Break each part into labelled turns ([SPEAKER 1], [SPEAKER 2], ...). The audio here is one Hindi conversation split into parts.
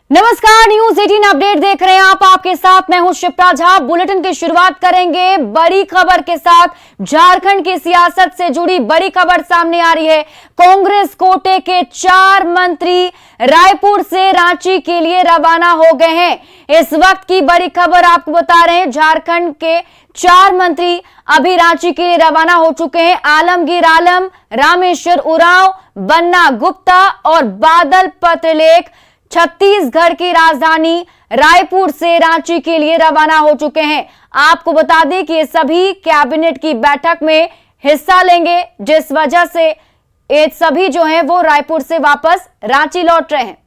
[SPEAKER 1] नमस्कार, न्यूज 18 अपडेट देख रहे हैं आप। आपके साथ मैं हूं शिप्रा झा। बुलेटिन की शुरुआत करेंगे बड़ी खबर के साथ। झारखंड की सियासत से जुड़ी बड़ी खबर सामने आ रही है। कांग्रेस कोटे के 4 मंत्री रायपुर से रांची के लिए रवाना हो गए हैं। इस वक्त की बड़ी खबर आपको बता रहे हैं, झारखंड के 4 मंत्री अभी रांची के लिए रवाना हो चुके हैं। आलमगीर आलम, रामेश्वर उरांव, बन्ना गुप्ता और बादल पत्रलेख छत्तीसगढ़ की राजधानी रायपुर से रांची के लिए रवाना हो चुके हैं। आपको बता दें कि ये सभी कैबिनेट की बैठक में हिस्सा लेंगे, जिस वजह से ये सभी जो हैं वो रायपुर से वापस रांची लौट रहे हैं।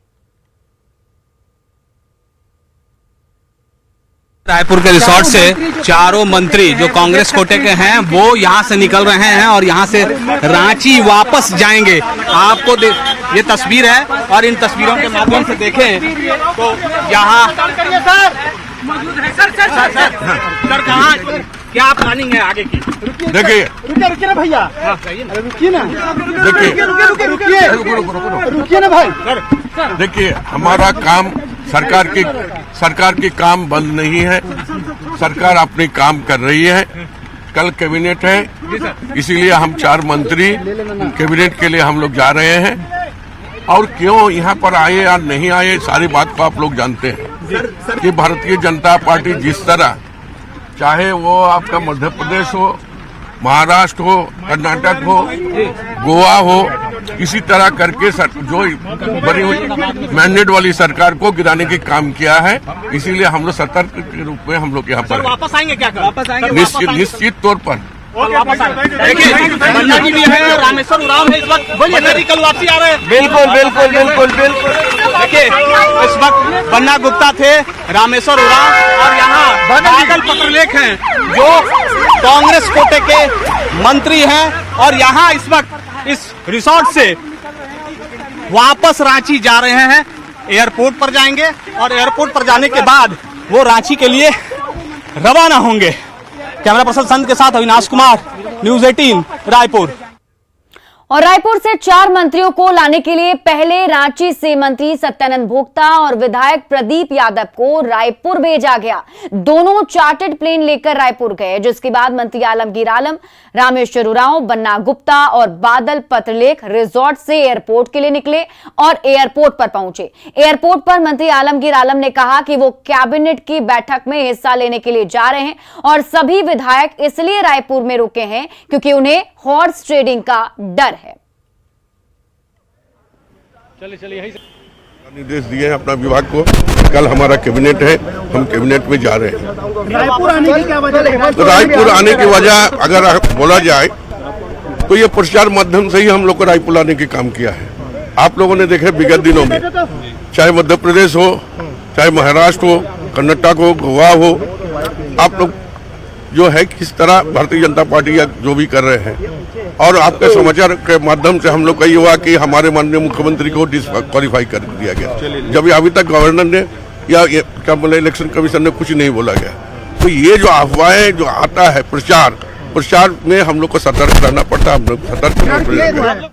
[SPEAKER 2] रायपुर के रिसोर्ट से चारों मंत्री जो कांग्रेस कोटे के हैं वो यहाँ से निकल रहे हैं और यहाँ से रांची वापस जाएंगे। आपको ये तस्वीर है और इन तस्वीरों के माध्यम से देखें तो यहाँ सर कहाँ क्या प्लानिंग है आगे की?
[SPEAKER 3] देखिए
[SPEAKER 4] रुकिए ना भैया, रुकिए ना, रुकिए ना भाई।
[SPEAKER 3] देखिए, हमारा काम सरकार की काम बंद नहीं है। सरकार अपनी काम कर रही है। कल कैबिनेट है, इसीलिए हम 4 मंत्री कैबिनेट के लिए हम लोग जा रहे हैं। और क्यों यहाँ पर आए या नहीं आए, सारी बात को आप लोग जानते हैं कि भारतीय जनता पार्टी जिस तरह, चाहे वो आपका मध्य प्रदेश हो, महाराष्ट्र हो, कर्नाटक हो, गोवा हो, इसी तरह करके जो बनी हुई मैंडेट वाली सरकार को गिराने की काम किया है। इसीलिए हम लोग सतर्क के रूप में हम लोग यहाँ पर
[SPEAKER 2] वापस आएंगे। क्या वापस आएंगे?
[SPEAKER 3] निश्चित तौर पर
[SPEAKER 2] देखिए, बन्ना जी भी है, रामेश्वर उरांव है, इस वक्त बोलिए कल वापसी आ रहे हैं।
[SPEAKER 4] बिल्कुल।
[SPEAKER 2] देखिए, इस वक्त बन्ना गुप्ता थे, रामेश्वर उरांव और यहाँ बादल पत्रलेख हैं जो कांग्रेस कोटे के मंत्री हैं और यहाँ इस वक्त इस रिसोर्ट से वापस रांची जा रहे हैं। एयरपोर्ट पर जाएंगे और एयरपोर्ट पर जाने के बाद वो रांची के लिए रवाना होंगे। कैमरा पर्सन संत के साथ अविनाश कुमार, न्यूज 18 रायपुर।
[SPEAKER 1] और रायपुर से 4 मंत्रियों को लाने के लिए पहले रांची से मंत्री सत्यानंद भोक्ता और विधायक प्रदीप यादव को रायपुर भेजा गया। दोनों चार्टर्ड प्लेन लेकर रायपुर गए, जिसके बाद मंत्री आलमगीर आलम, रामेश्वर उरांव, बन्ना गुप्ता और बादल पत्रलेख रिजॉर्ट से एयरपोर्ट के लिए निकले और एयरपोर्ट पर पहुंचे। एयरपोर्ट पर मंत्री आलमगीर आलम ने कहा कि वो कैबिनेट की बैठक में हिस्सा लेने के लिए जा रहे हैं और सभी विधायक इसलिए रायपुर में रुके हैं क्योंकि उन्हें हॉर्स ट्रेडिंग का डर है।
[SPEAKER 2] चलिए
[SPEAKER 3] निर्देश दिए हैं अपना विभाग को। कल हमारा कैबिनेट है, हम कैबिनेट में जा रहे हैं।
[SPEAKER 4] रायपुर आने की क्या वजह है?
[SPEAKER 3] तो रायपुर आने की वजह अगर बोला जाए तो ये प्रचार माध्यम से ही हम लोग को रायपुर लाने की काम किया है। आप लोगों ने देखे विगत दिनों में, चाहे मध्य प्रदेश हो, चाहे महाराष्ट्र हो, कर्नाटक हो, गोवा हो, आप लोग जो है किस तरह भारतीय जनता पार्टी या जो भी कर रहे हैं। और आपके समाचार के माध्यम से हम लोग का ये हुआ कि हमारे माननीय मुख्यमंत्री को डिस्क्वालीफाई कर दिया गया, जब अभी तक गवर्नर ने या क्या बोले इलेक्शन कमीशन ने कुछ नहीं बोला गया। तो ये जो अफवाहें जो आता है प्रचार में हम लोग को सतर्क रहना पड़ता है। हम लोग सतर्क।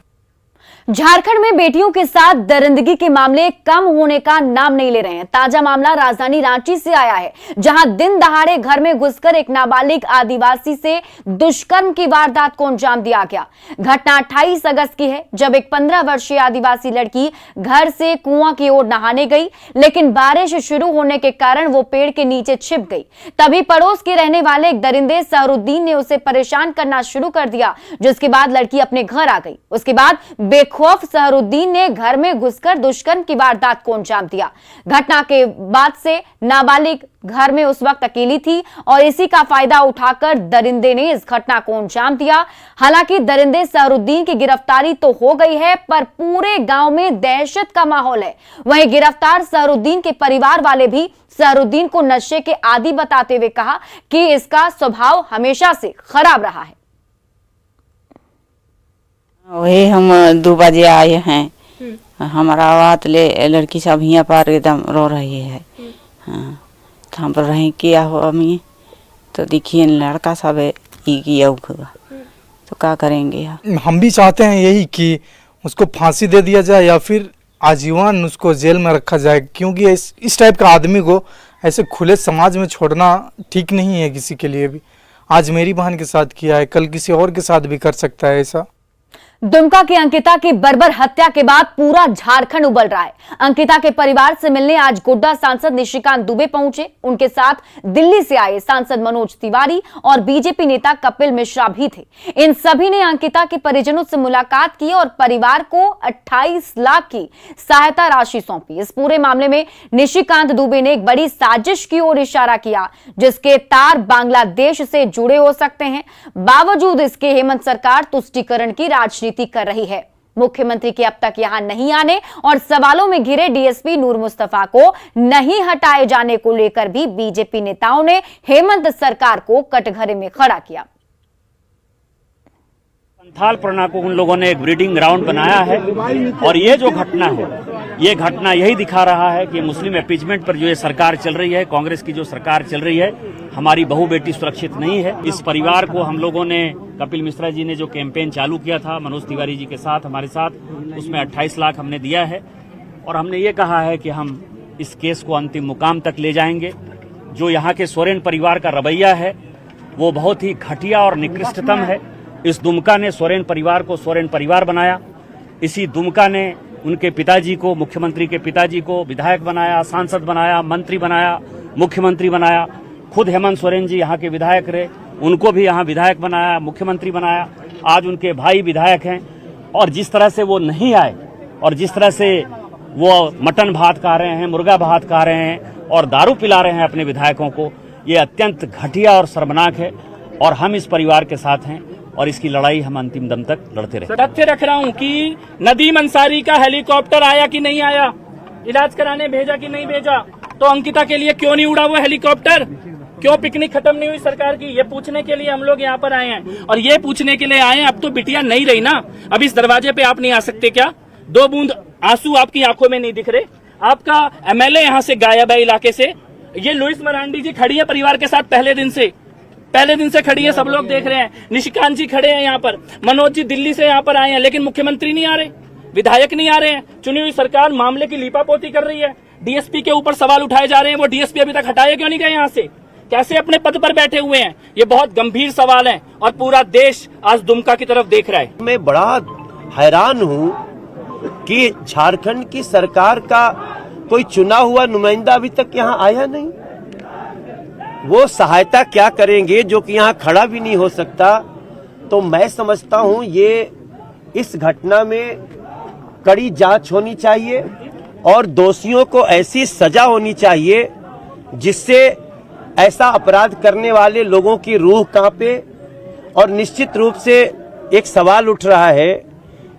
[SPEAKER 1] झारखंड में बेटियों के साथ दरिंदगी के मामले कम होने का नाम नहीं ले रहे हैं। ताजा मामला राजधानी रांची से आया है, जहां दिन दहाड़े घर में घुसकर एक नाबालिग आदिवासी से दुष्कर्म की वारदात को अंजाम दिया गया। घटना 28 अगस्त की है, जब एक 15 वर्षीय आदिवासी लड़की घर से कुआं की ओर नहाने गई, लेकिन बारिश शुरू होने के कारण वो पेड़ के नीचे छिप गई। तभी पड़ोस के रहने वाले एक दरिंदे सहरुद्दीन ने उसे परेशान करना शुरू कर दिया, जिसके बाद लड़की अपने घर आ गई। उसके बाद खौफ सहरुद्दीन ने घर में घुसकर दुष्कर्म की वारदात को अंजाम दिया। घटना के बाद से नाबालिग घर में उस वक्त अकेली थी और इसी का फायदा उठाकर दरिंदे ने इस घटना को अंजाम दिया। हालांकि दरिंदे सहरुद्दीन की गिरफ्तारी तो हो गई है, पर पूरे गांव में दहशत का माहौल है। वहीं गिरफ्तार सहरुद्दीन के परिवार वाले भी सहरुद्दीन को नशे के आदी बताते हुए कहा कि इसका स्वभाव हमेशा से खराब रहा है।
[SPEAKER 5] वही हम 2 बजे आए हैं, हमारा आवाज ले लड़की सब यहाँ पर एकदम रो रही है। हाँ, तो हम रहे किया हो अम्मी, तो देखिए लड़का सब किया हुआ, तो क्या करेंगे यार।
[SPEAKER 4] हम भी चाहते हैं यही कि उसको फांसी दे दिया जाए या फिर
[SPEAKER 6] आजीवन उसको जेल में रखा जाए, क्योंकि इस टाइप का आदमी को ऐसे खुले समाज में छोड़ना ठीक नहीं है किसी के लिए भी। आज मेरी बहन के साथ किया है, कल किसी और के साथ भी कर सकता है ऐसा।
[SPEAKER 1] दुमका की अंकिता की बर्बर हत्या के बाद पूरा झारखंड उबल रहा है। अंकिता के परिवार से मिलने आज गोड्डा सांसद निशिकांत दुबे पहुंचे। उनके साथ दिल्ली से आए सांसद मनोज तिवारी और बीजेपी नेता कपिल मिश्रा भी थे। इन सभी ने अंकिता के परिजनों से मुलाकात की और परिवार को 28 लाख की सहायता राशि सौंपी। इस पूरे मामले में निशिकांत दुबे ने एक बड़ी साजिश की ओर इशारा किया, जिसके तार बांग्लादेश से जुड़े हो सकते हैं। बावजूद इसके हेमंत सरकार तुष्टीकरण की राजनीति कर रही है। मुख्यमंत्री के अब तक यहां नहीं आने और सवालों में घिरे डीएसपी नूर मुस्तफा को नहीं हटाए जाने को लेकर भी बीजेपी नेताओं ने हेमंत सरकार को कटघरे में खड़ा किया।
[SPEAKER 7] संथालपुरना को उन लोगों ने एक ब्रीडिंग ग्राउंड बनाया है और ये जो घटना है, ये घटना यही दिखा रहा है कि मुस्लिम अपीजमेंट पर जो ये सरकार चल रही है, कांग्रेस की जो सरकार चल रही है, हमारी बहू बेटी सुरक्षित नहीं है। इस परिवार को हम लोगों ने, कपिल मिश्रा जी ने जो कैंपेन चालू किया था मनोज तिवारी जी के साथ, हमारे साथ, उसमें 28 लाख हमने दिया है और हमने ये कहा है कि हम इस केस को अंतिम मुकाम तक ले जाएंगे। जो यहाँ के सोरेन परिवार का रवैया है वो बहुत ही घटिया और निकृष्टतम है। इस दुमका ने सोरेन परिवार को सोरेन परिवार बनाया। इसी दुमका ने उनके पिताजी को, मुख्यमंत्री के पिताजी को विधायक बनाया, सांसद बनाया, मंत्री बनाया, मुख्यमंत्री बनाया। खुद हेमंत सोरेन जी यहाँ के विधायक रहे, उनको भी यहाँ विधायक बनाया, मुख्यमंत्री बनाया। आज उनके भाई विधायक हैं और जिस तरह से वो नहीं आए और जिस तरह से वो मटन भात खा रहे हैं, मुर्गा भात खा रहे हैं और दारू पिला रहे हैं अपने विधायकों को, ये अत्यंत घटिया और शर्मनाक है और हम इस परिवार के साथ हैं और इसकी लड़ाई हम अंतिम दम तक लड़ते रहे।
[SPEAKER 8] तथ्य रख रहा हूँ कि नदीम अंसारी का हेलीकॉप्टर आया कि नहीं आया, इलाज कराने भेजा कि नहीं भेजा, तो अंकिता के लिए क्यों नहीं उड़ा वो हेलीकॉप्टर, क्यों पिकनिक खत्म नहीं हुई सरकार की, ये पूछने के लिए हम लोग यहाँ पर आए हैं। और ये पूछने के लिए आए हैं, अब तो बिटिया नहीं रही ना, अब इस दरवाजे पे आप नहीं आ सकते क्या? 2 बूंद आंसू आपकी आंखों में नहीं दिख रहे? आपका एमएलए यहाँ से गायब है इलाके से। ये लुइस मरांडी जी खड़ी है परिवार के साथ पहले दिन से खड़ी है, सब लोग देख रहे हैं। निशिकांत जी खड़े हैं यहाँ पर, मनोज जी दिल्ली से यहाँ पर आए हैं, लेकिन मुख्यमंत्री नहीं आ रहे, विधायक नहीं आ रहे हैं। चुनी हुई सरकार मामले की लीपापोती कर रही है। डीएसपी के ऊपर सवाल उठाए जा रहे हैं, वो डीएसपी अभी तक हटाए क्यों नहीं गए यहाँ से? कैसे अपने पद पर बैठे हुए हैं? ये बहुत गंभीर सवाल है और पूरा देश आज दुमका की तरफ देख रहा है।
[SPEAKER 9] मैं बड़ा हैरान हूँ कि झारखंड की सरकार का कोई चुना हुआ नुमाइंदा अभी तक यहाँ आया नहीं। वो सहायता क्या करेंगे जो कि यहाँ खड़ा भी नहीं हो सकता। तो मैं समझता हूँ ये इस घटना में कड़ी जांच होनी चाहिए और दोषियों को ऐसी सजा होनी चाहिए जिससे ऐसा अपराध करने वाले लोगों की रूह कांपे। और निश्चित रूप से एक सवाल उठ रहा है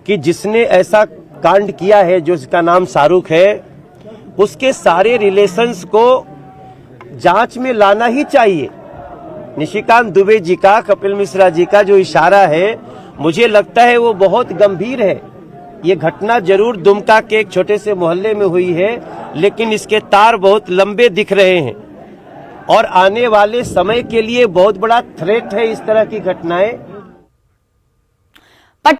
[SPEAKER 9] कि जिसने ऐसा कांड किया है, जो जिसका नाम शाहरुख है, उसके सारे रिलेशंस को जांच में लाना ही चाहिए। निशिकांत दुबे जी का, कपिल मिश्रा जी का जो इशारा है, मुझे लगता है वो बहुत गंभीर है। ये घटना जरूर दुमका के एक छोटे से मोहल्ले में हुई है, लेकिन इसके तार बहुत लंबे दिख रहे हैं और आने वाले समय के लिए बहुत बड़ा थ्रेट है इस तरह की घटनाएं।